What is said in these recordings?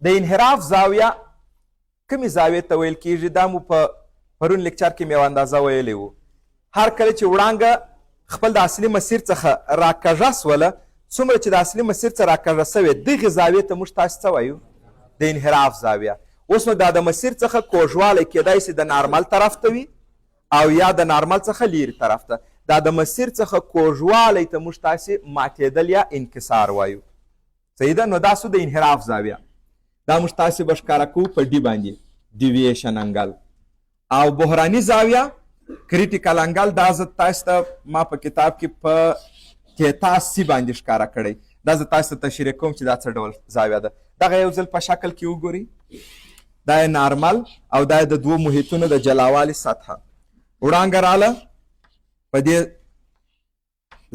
د انحراف زاویه کومې زاویې ته ویل کیږي؟ دا مو په پرون لیکچر کې مې یو اندازه ویلی و. هر کله چې وړانګه خپل د اصلي مسیر څخه راکږه سوله، څومره چې د اصلي مسیر څخه راکږه سوې، دغې زاویې ته موږ تاسې څه وایو؟ د انحراف زاویه. اوس نو دا د مسیر څخه کوږوالی کیدای شي د نارمل طرف ته وي او یا د نارمل څخه لیرې طرف ته. دا د مسیر څخه کوږوالی ته موږ تاسې ماتېدل یا انکسار وایو. صحیح ده؟ نو دا سو د انحراف زاویه. دا موږ تاسې به ښکاره کوو په ډي باندې، ډیویشن انګل. او بحراني زاویه کریټیکل انګل، دا زه تاسو ته ما په کتاب کې په تیتا سی باندې ښکاره کړی. دا زه تاسو ته تشریح کوم چې دا څه ډول زاویه ده. دغه یو ځل په شکل کې وګورئ. دا یې نارمل او دا یې د دوو محیطونو د جلاوالي سطحه. وړانګه راله په دې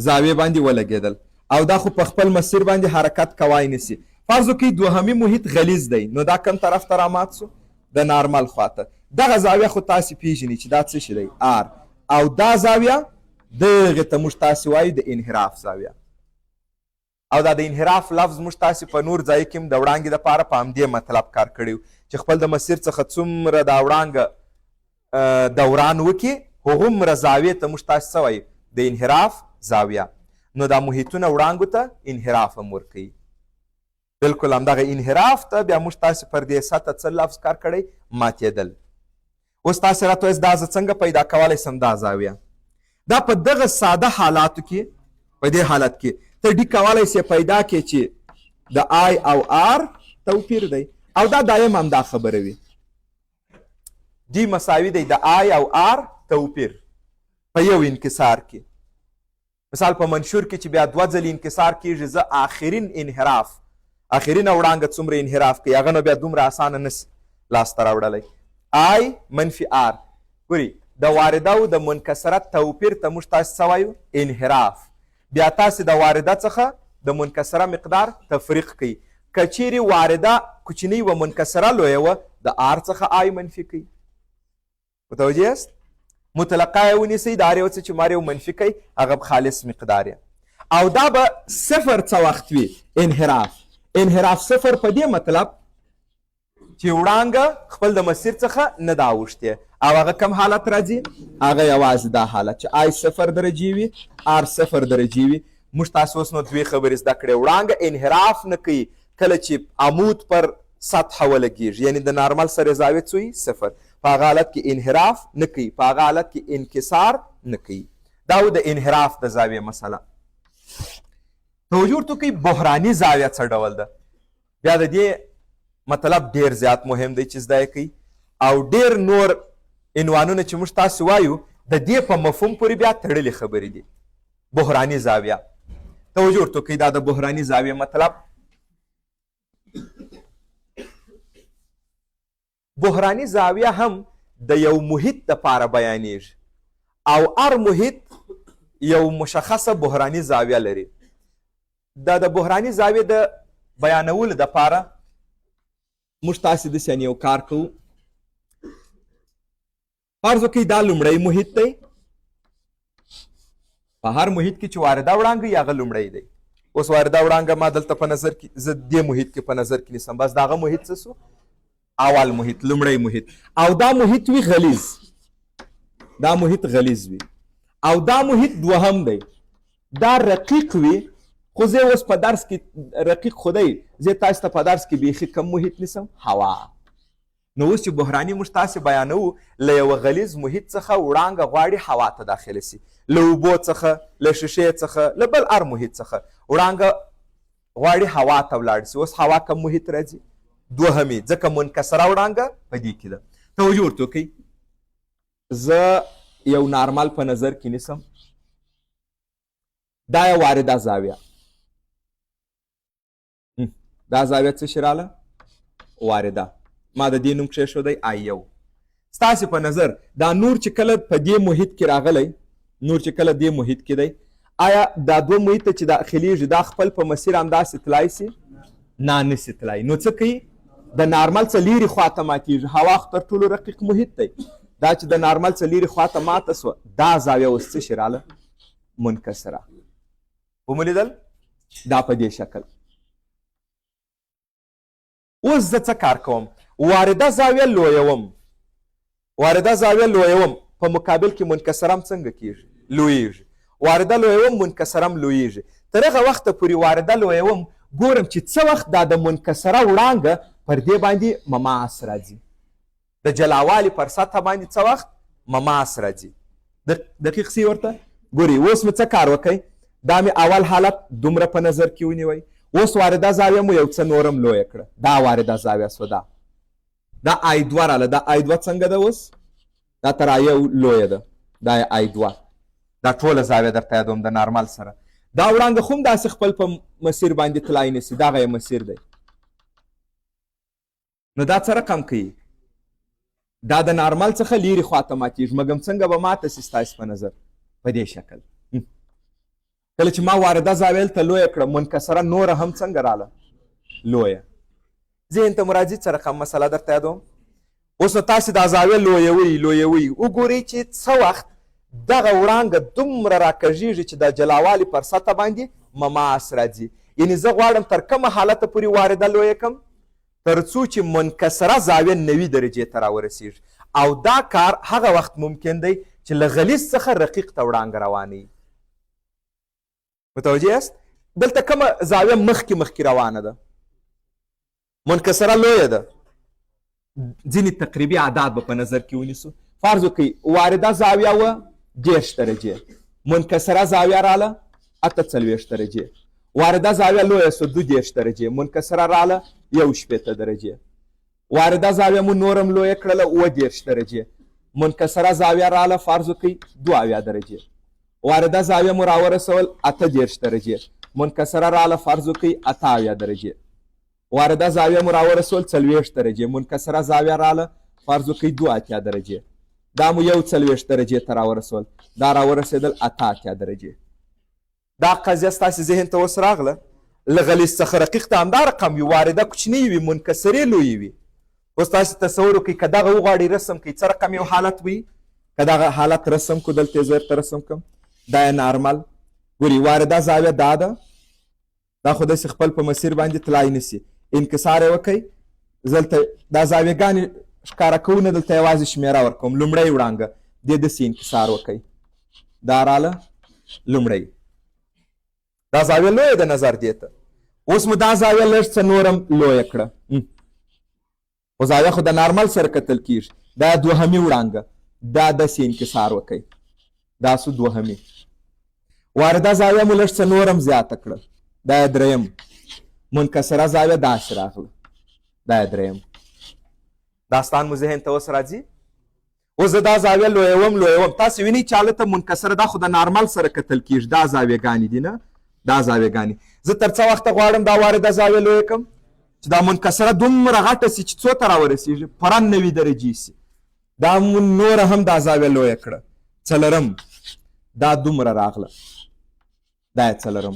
زاویې باندې ولګېدل او دا خو په خپل مسیر باندې حرکت کوای نسی. فرض وکړئ دوهمي محیط غلیظ دی، نو دا کم طرف ته رامات سو؟ د نارمل خواته. دغه زاویه خو تاسې پیژنئ چې دا څه شی دی؟ آر. او دا زاویه دغې ته موږ تاسې وایو د انحراف زاویه. او دا د انحراف لفظ موږ تاسې په نور ځای کې هم د وړانګې دپاره په همدې مطلب کار کړی چې خپل د مسیر څخه څومره دا وړانګه دوران وکړي، هغومره زاویې ته موږ تاسې څه وایو؟ د انحراف زاویه. نو دا محیطونه وړانګو ته انحراف هم ورکوي. بلکل همدغه انحراف ته بیا موږ تاسې پر دې سطحه څه لفظ کار کړی؟ ماتېدل. اوس تاسې راته وایاست دا زه څنګه پیدا کولی سم دا زاویه؟ دا په دغه ساده حالاتو کې، په دې حالت کې ته ډي کولی سې پیدا کړې چې د آی او آر توپیر دی، او دا دایم همدا خبره وي. ډي مساوي دی د آی او آر توپیر په یو انکسار کې. مثال په منشور کې چې بیا دوه ځلې انکسار کېږي، زه آخرین انحراف، آخرینه وړانګه څومره انحراف کوي، هغه نو بیا دومره اسانه نسي لاسته راوړلی. آی منفي آر. ګورئ د وارده او د منکسره توپیر ته موږ تاسې څه وایو؟ انحراف. بیا تاسې د وارده څخه د منکسره مقدار تفریق کوي. که چیرې وارده کوچنۍ و منکسره لویه وه، د آر څخه آی منفي کوي. متوجه یاست؟ مطلقه یې ونیسئ، د هر یو څه چې مار یو منفي کوي هغه خالص مقدار یې. او دا به صفر څه وخت وي؟ انحراف. انحراف صفر په دې مطلب چې وړانګه خپل د مسیر څخه نه ده اوښتې. او هغه کم حالت راځي؟ هغه یوازې دا حالت چې آی صفر درجې وي، آر صفر درجې وي. موږ تاسو اوس نو دوې خبرې زده کړې. وړانګه انحراف نه کوي کله چې عمود پر سطحه ولګېږي، یعنې د نارمل سره زاویه څه وي؟ صفر. په هغه حالت کې انحراف نه کوي، په هغه حالت کې انکسار نه کوي. دا و د انحراف د زاویې مسله. توجه ورته کوي بحراني زاویه څه ډول ده؟ بیا د دې مطلب ډیر زیات مهم دی چې زده یې کوي، او ډیر نور عنوانونه چې موږ تاسې وایو د دې په مفهوم پورې بیا تړلې خبرې دي. بحراني زاویه. توجه ورته کوي دا د بحراني زاویې مطلب. بحراني زاویه هم د یو محیط دپاره بیانیږي، او هر محیط یو مشخصه بحراني زاویه لري. دا د بحراني زاویې د بیانولو دپاره موږ تاسې داسې یو کار کوو. فرض وکړئ دا لومړی محیط دی. په هر محیط کې چې وارده وړانګه وي هغه لومړی دی. اوس وارده وړانګه ما دلته په نظر کې، زه دې محیط کې په نظر کې نیسم، بس د هغه محیط څه سو؟ اول محیط، لومړی محیط. او دا محیط وي غلیظ، دا محیط غلیظ وي. او دا محیط دوهم دی، دا رقیق وي. خو زه اوس په درس کې رقیق خدای، زه تاسو ته په درس کې بیخي کم محیط نیسم، هوا. نو اوس چې بحراني موږ تاسې بیانوو، له یوه غلیظ محیط څخه وړانګه غواړي هوا ته داخله سي، له اوبو څخه، له شیشې څخه، له بل هر محیط څخه وړانګه غواړي هوا ته ولاړ سي. اوس هوا کم محیط راځي؟ دوهمي، ځکه منکسره وړانګه په دې کې ده. توجه ورته وکړئ. زه یو نارمل په نظر کې نیسم. دا یو وارده زاویه. دا زاویه څه شي راله؟ وارده. ما د دې نوم کښېښودی آی1. ستاسې په نظر دا نور چې کله په دې محیط کې راغلی، نور چې کله دې محیط کې دی، آیا دا دوه محیط ته چې داخلیږي دا خپل په مسیر همداسې تلای سي؟ نه، نسي تلای. نو څه کوي؟ د نارمل څه لیرې خواته ماتېږي. هوا خو تر ټولو رقیق محیط دی. دا چې د نارمل څه لیرې خواته ماته سوه، دا زاویه اوس څه شي راله؟ منکسره. ومو لیدل؟ دا په دې شکل. اوس زه څه کار کوم وارده زاویه لویوم په مقابل کې منکسره هم څنګه کیږي لویږي وارده لویوم منکسره هم لویږي تر هغه وخته پورې وارده لویوم ګورم چې څه وخت دا د منکسره وړانګه پر دې باندې مماس راځي د جلاوالي پر سطحه باندې څه وخت مماس راځي دقیق سی ورته ګوري اوس مې څه کار وکئ دا مې اول حالت دومره په نظر کې ونیوئ اوس وارده زاویه مو یو څه نورم لویه کړه دا وارده زاویه سوه دا آی دوه راله دا آی دوه څنګه ده اوس دا تر آیه لویه ده دا آی دوه دا ټوله زاویه درته یادوم د نارمل سره دا وړانګه خو هم داسې خپل په مسیر باندې تلای نسي دغه یې مسیر دی نو دا څه رقم کوي دا د نارمل څخه لیرې خواته ماتېږي مګم څنګه به ماته سي ستاسې په نظر په دې شکل کله چې ما وارده زاویه ته لویه کړه منکسره نوره هم څنګه راله لویه ذهن ته مو راځي څه رقم مسله درته یادوم اوس نو تاسې دا زاویه لویوئ وګورئ چې څه وخت دغه وړانګه دومره راکږیږي چې د جلاوالي پر سطحه باندې مماس راځي یعنې زه غواړم تر کومه حالته پورې وارده لویه کړم تر څو چې منکسره زاویه 90 درجې ته راورسیږي او دا کار هغه وخت ممکن دی چې له غلیظ څخه رقیق ته وړانګه روانوي متوجه یاست دلته کومه زاویه مخکې روانه ده منکسره لویه ده ځینې تقریبي اعداد به په نظر کې ونیسو فرض وکړئ وارده زاویه وه 10 درجې منکسره زاویه راله 48 درجې وارده زاویه لویه سو 2 درجې منکسره راله 1 درجې وارده زاویه مو نورم لویه کړله 10 درجې منکسره زاویه راله فرض وکړئ 2 درجې وارده زاویه مو راورسول 18 درجې منکسره راله فرض وکړئ 8 درجې وارده زاویه مو راورسول 40 درجې منکسره زاویه راله فرض وکړئ 2 درجې دا مو 40 درجې ته راورسول دا راورسېدل 8 درجې دا قضیه ستاسې ذهن ته اوس راغله له غلیظ څخه رقیق ته همدا رقم وي وارده کوچنۍ وي منکسرې لویې وي اوس تاسې تصور وکړئ که دغه وغواړئ رسم کړئ څه رقم یو حالت وي که دغه حالت رسم کړو دلته یې زه درته رسم کړم دا یې نارمل ګوري وارده زاویه دا ده دا خو داسې خپل په مسیر باندې تلای نسي انکسار یې وکئ زه دلته دا زاویهګانې ښکاره کوو نه دلته یوازې شمېره ورکوم لومړی وړانګه دې داسې انکسار وکئ دا راله لومړی دا زاویه لویه د نظر دې ته اوس مو دا زاویه لږ څه نورم لویه کړه خو زاویه خو د نارمل سره کتل کېږي دا دوهمي وړانګه دا داسې انکسار وکئ دا سو دوهمي وارده زاویه مو لږ څه نورم زیاته کړه دا یې دریم منکسره زاویه داسې راغله دا یې دریم داستان مو ذهن ته اوس راځي اوس زه دا زاویه لویوم تاسې وینئ چې هلته منکسره دا خو د نارمل سره کتل کېږي دا زاویهګانې دي نه دا زاویهګانې زه تر څه وخته غواړم دا وارده زاویه لویه کړم چې دا منکسره دومره غټه سي چې څو ته راورسېږي پوره 90 درجې سي دا مو نوره هم دا زاویه لویه کړه څلرم دا دومره راغله دا یې څلرم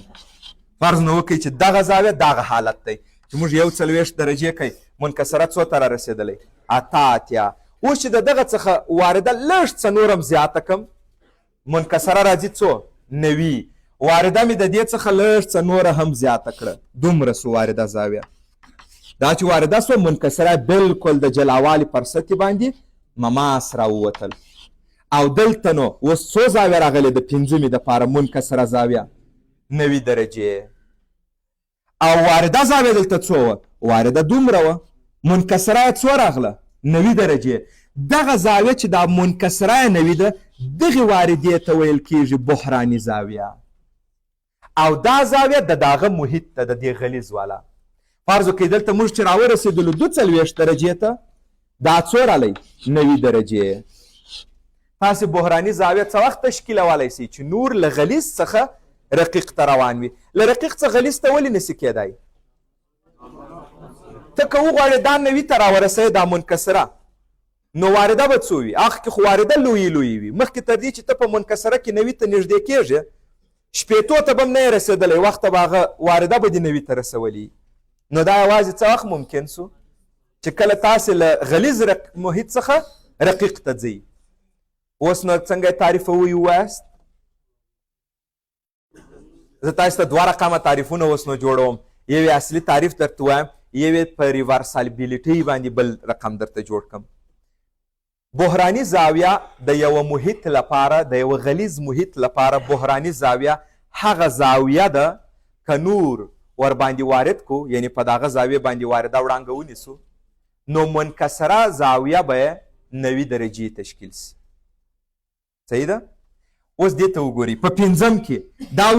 فرض نه وکړئ چې دغه زاویه دغه حالت دی چې موږ 40 درجې کوي منکسره څو ته را رسېدلی 8 اوس چې د دغه څخه وارده لږ څه نورم زیاته کړم منکسره راځي څو 90 وارده مې د دې څخه لږ څه نوره هم زیاته کړه دومره سو وارده زاویه دا چې وارده سوه منکسره بلکل د جلاوالي پر سطحې باندې مماس راووتل او دلته نو اوس څو زاویه راغلې د پنځمې دپاره منکسره زاویه 90 درجې او وارده زاویه دلته څو وه وارده دومره وه منکسره یې څو راغله 90 درجې دغه زاویه چې دا منکسره یې 90 ده دغې واردې ته ویل کېږي بحراني زاویه او دا زاویه د داغه محیط ته د دې غلیظ والا فرض وکړئ دلته موږ چې راورسېدلو 42 درجې ته دا څو رالی 90 درجې تاسې بحراني زاویه څه وخت تشکیلولی سئ چې نور له غلیظ څخه رقیق ته روان وي له رقیق څخه غلیظ ته ولې نسي کېدی ته که وغواړې دا 90 ته راورسوې دا منکسره نو وارده به څو وي هغه کې خو وارده لویې وي مخکې تر دې چې ته په منکسره کې 90 ته نږدې کېږې شپېتو ته به هم نه یې رسېدلی وخت به هغه وارده به دې 90 ته رسولي نو دا یوازې څه وخت ممکن سو چې کله تاسې له غلیظ محیط څخه رقیق ته ځئ اوس نو څنګه یې تعریفوئ ووایاست زه تاسې ته 2 رقمه تعریفونه اوس نو جوړوم یو اصلي تعریف درته وایم یوې په ریورسالبیلیټۍ باندې بل رقم درته جوړ کړم. بحراني زاویه د یوه محیط لپاره د یوه غلیظ محیط لپاره بحراني زاویه هغه زاویه ده که نور ورباندې وارد کو، یعنی په دغه زاویې باندې وارده وړانګه ونیسو، نو منکسره زاویه به یې 90 درجې تشکیل سي. صحیح ده؟ اوس دې ته وګورئ. په پنځم کې دا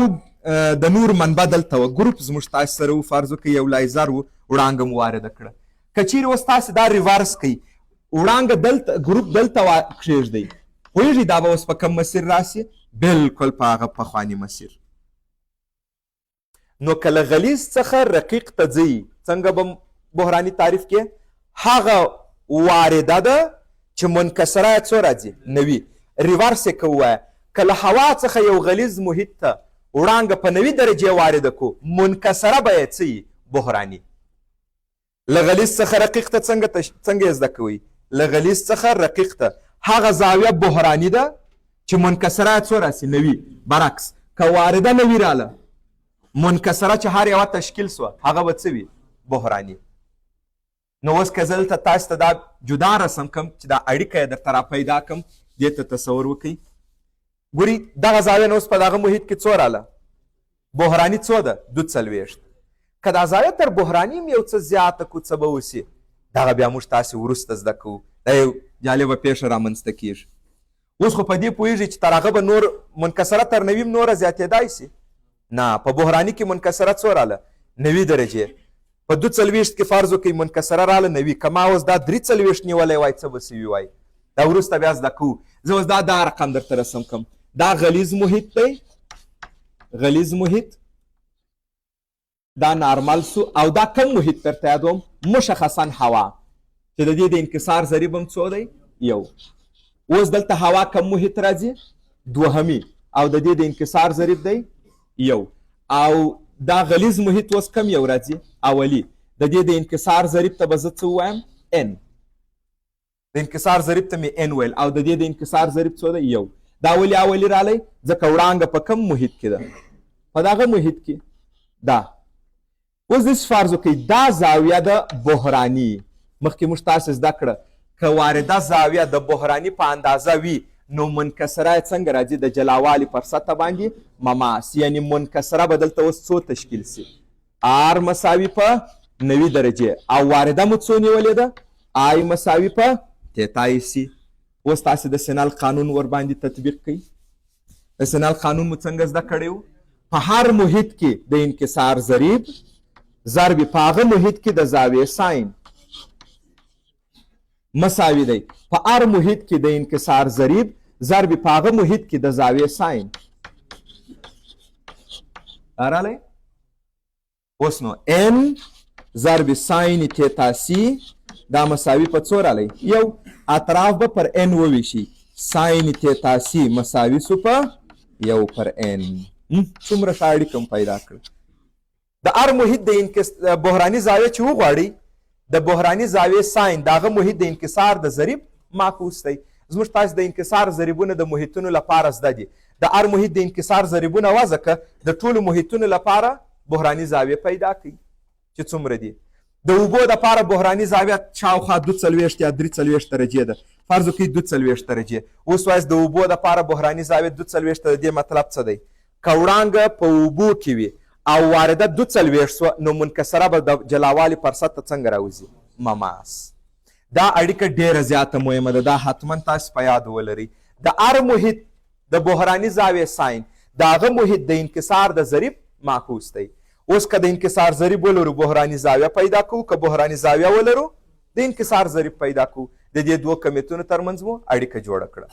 د نور منبع دلته وه، ګروپ زموږ تاسې سره و، فرض وکړئ یو لایزر و، وړانګه مو وارده کړه. که چیرې اوس تاسې دا ریورس کوئ، وړانګه دلته ګروپ دلته کښېږدئ، پوهېږئ دا به اوس په کوم مسیر راسي؟ بلکل په هغه پخواني مسیر. نو که له غلیظ څخه رقیق ته ځئ، څنګه به بحراني تعریف کې؟ هغه وارده ده چې منکسره یې څو راځي؟ 90. ریورس یې که ووایه، که له هوا څخه یو غلیظ محیط ته وړانګه په 90 درجې وارده کو، منکسره به یې څه بحراني. له غلیظ څخه رقیق ته څنګه یې زده کوئ؟ له غلیظ څخه رقیق ته هغه زاویه بحراني ده چې منکسره یې څو راسي؟ 90. برعکس که وارده 90 راله، منکسره چې هر یوه تشکیل سوه هغه به څه وي؟ بحراني. نو اوس که زه دلته تاسو ته دا جدا رسم کم چې دا اړیکه یې درته را پیدا کم، دې ته تصور وکړئ. ګوري دغه زاویه نو اوس په دغه محیط کې څو راله؟ بحراني څو ده؟ 42. که دا زاویه تر بحراني هم یو څه زیاته کړو، څه به وسي؟ دغه بیا موږ تاسې وروسته زده کوو. دا یو جالبه پیښه رامنځته کېږي. اوس خو په دې پوهېږئ چې تر هغه به نور منکسره تر 90 نوره زیاتېدای سي؟ نه، په بحراني کې منکسره څو راله؟ 90 درجې. په 42 کې فرض وکړئ منکسره راله 90. که ما اوس دا 43 نیولی وای څه به سوي وای؟ دا وروسته بیا زده کوو. زه اوس دا رقم درته رسم کړم. دا غلیظ محیط دی، غلیظ محیط، دا نارمل سو، او دا کم محیط درته یادوم؟ مشخصا هوا، چې د دې د انکسار ضریب هم څو دی؟ 1. اوس دلته هوا کم محیط راځي؟ 2، او د دې د انکسار ضریب دی 1. او دا غلیظ محیط اوس کم یو راځي؟ اولی. د دې د انکسار ضریب ته به زه څه ووایم؟ n. د انکسار ضریب ته مې n ویل، او د دې د انکسار ضریب څو دی؟ 1. دا ولې اولی رالی؟ ځکه وړانګه په کم محیط کې ده؟ په دغه محیط کې. دا اوس داسې فرض وکړئ دا زاویه ده بحراني. مخکې موږ تاسې زده کړه که وارده زاویه د بحراني په اندازه وي، نو منکسره یې څنګه راځي؟ د جلاوالي پر سطح باندې مماس، یعنی منکسره به دلته اوس څو تشکیل سي؟ r مساوي په 90 درجې، او وارده مو څو نیولې ده؟ i مساوي په تیتای سي. اوس تاسې د سینال قانون ورباندې تطبیق کوئ. د سینال قانون مو څنګه زده کړی و؟ په هر محیط کې د انکسار ضریب ضرب په هغه محیط کې د زاویې ساین مساوي دی په هر محیط کې د انکسار ضریب ضرب په هغه محیط کې د زاویې ساین. راغلی؟ اوس نو n ضرب ساین تیتا سی دا مساوي په څو راغلی؟ 1. اطراف به پر n وویشي، ساین تیتا سی مساوي سو په 1 پر n. څومره ښه اړیکه م پیدا کړه. د هر محیط د بحراني زاویه چې وغواړئ، د بحراني زاویې ساین د هغه محیط د انکسار د ضریب معکوس دی. زموږ تاسې د انکسار ضریبونه د محیطونو لپاره زده دي. د هر محیط د انکسار ضریبونه وځکه د ټولو محیطونو لپاره بحراني زاویه پیدا کړئ چې څومره دي. د اوبو دپاره بحراني زاویه شاوخوا 42 یا 43 درجې ده. فرض وکړئ 42 درجې. اوس وایست د اوبو دپاره بحراني زاویه 42 ده. د دې مطلب څه دی؟ که وړانګه په اوبو کې وي او وارده 42 سوه، نو منکسره به د جلاوالي پر سطح څنګه راوځي؟ مماس. دا اړیکه ډیره زیاته مهمه ده، دا حتما تاسو په یاد ولرئ. د هر محیط د بحراني زاویې ساین د هغه محیط د انکسار د ضریب معکوس دی. اوس که د انکسار ضریب ولرو بحراني زاویه پیدا کوو، که بحراني زاویه ولرو د انکسار ضریب پیدا کوو. د دې دوه کمیتونو ترمنځ مو اړیکه جوړه کړه.